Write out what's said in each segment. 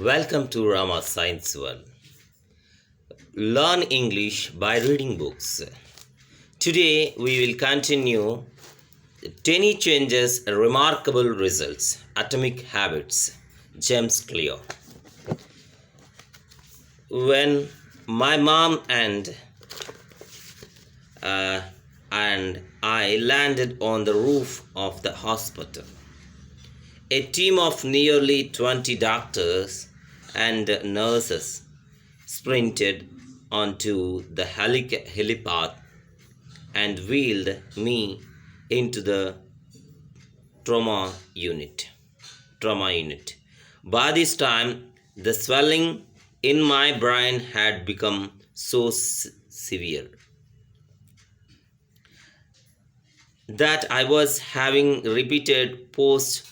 Welcome to Rama Science World. Learn English by reading books. Today we will continue 20 changes remarkable results. Atomic habits. James Clear. When my mom uh, and I landed on the roof of the hospital, a team of nearly 20 doctors and nurses sprinted onto the helipad and wheeled me into the trauma unit. Trauma unit. By this time, the swelling in my brain had become so severe that I was having repeated post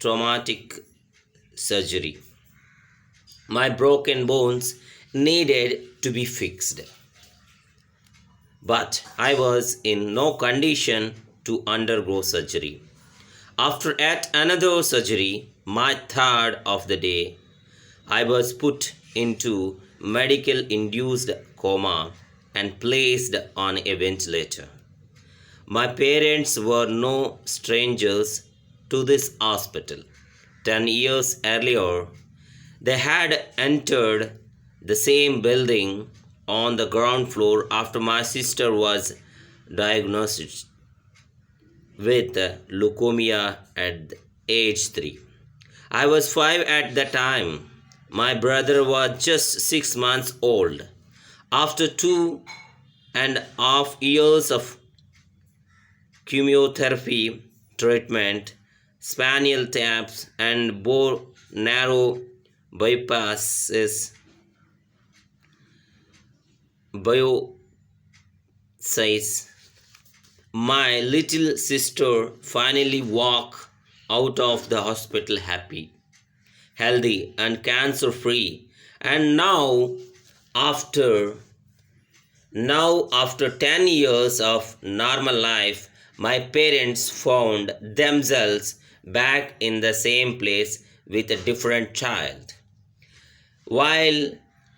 traumatic surgery. My broken bones needed to be fixed, but I was in no condition to undergo surgery. After yet another surgery, my third of the day, I was put into medical induced coma and placed on a ventilator. My parents were no strangers to this hospital. 10 years earlier, they had entered the same building on the ground floor after my sister was diagnosed with leukemia at age 3. I was 5 at the time. My brother was just 6 months old. After 2.5 years of chemotherapy treatment, spinal taps, and bone marrow bypasses, biopsies, my little sister finally walked out of the hospital happy, healthy, and cancer free. And after after 10 years of normal life, my parents found themselves back in the same place with a different child. While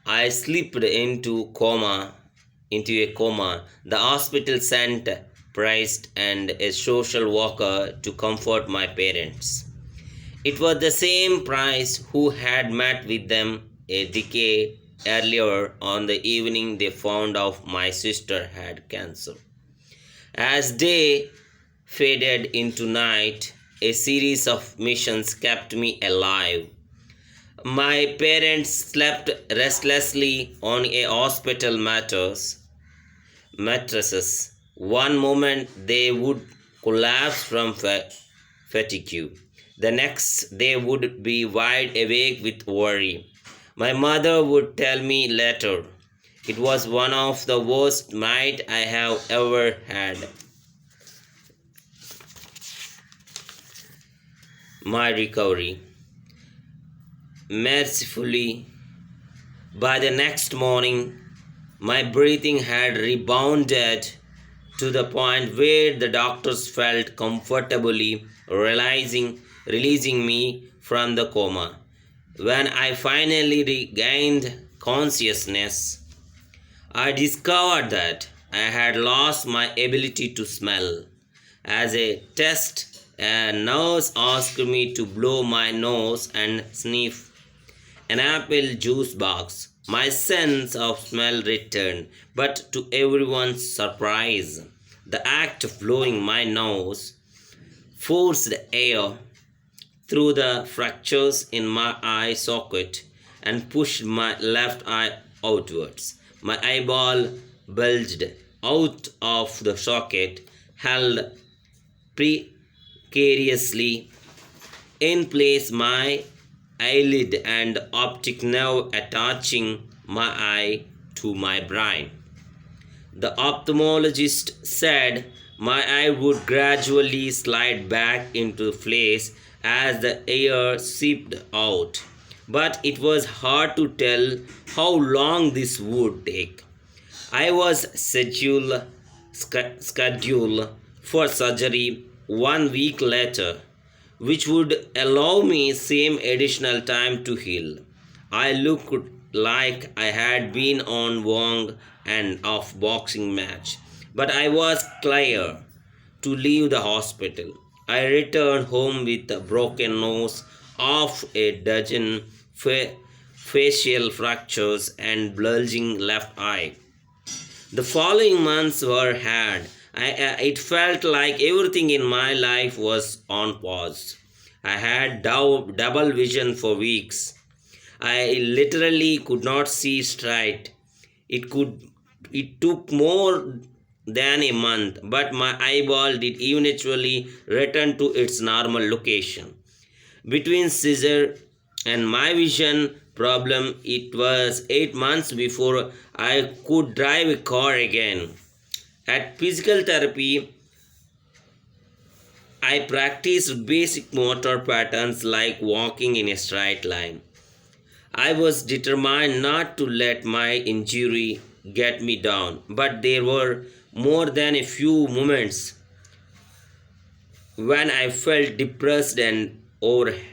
I slipped into a coma, the hospital sent a priest and a social worker to comfort my parents. It was the same priest who had met with them a decade earlier on the evening they found out my sister had cancer. As day faded into night, a series of missions kept me alive. My parents slept restlessly on a hospital mattresses. One moment they would collapse from fatigue. The next they would be wide awake with worry. My mother would tell me later, it was one of the worst nights I have ever had. My recovery. Mercifully, by the next morning, my breathing had rebounded to the point where the doctors felt comfortably releasing me from the coma. When I finally regained consciousness, I discovered that I had lost my ability to smell. As a test, a nurse asked me to blow my nose and sniff an apple juice box. My sense of smell returned, but to everyone's surprise, the act of blowing my nose forced air through the fractures in my eye socket and pushed my left eye outwards. My eyeball bulged out of the socket, held precariously in place my eyelid and optic nerve attaching my eye to my brain. The ophthalmologist said my eye would gradually slide back into place as the air seeped out, but it was hard to tell how long this would take. I was scheduled for surgery 1 week later, which would allow me same additional time to heal. I looked like I had been on one and off boxing match, but I was clear to leave the hospital. I returned home with a broken nose, half a dozen facial fractures, and bulging left eye. The following months were hard. It felt like everything in my life was on pause. I had double vision for weeks. I literally could not see straight. It could it took more than a month, but my eyeball did eventually return to its normal location. Between Caesar and my vision problem, it was 8 months before I could drive a car again. At physical therapy, I practiced basic motor patterns like walking in a straight line. I was determined not to let my injury get me down, but there were more than a few moments when I felt depressed and overwhelmed.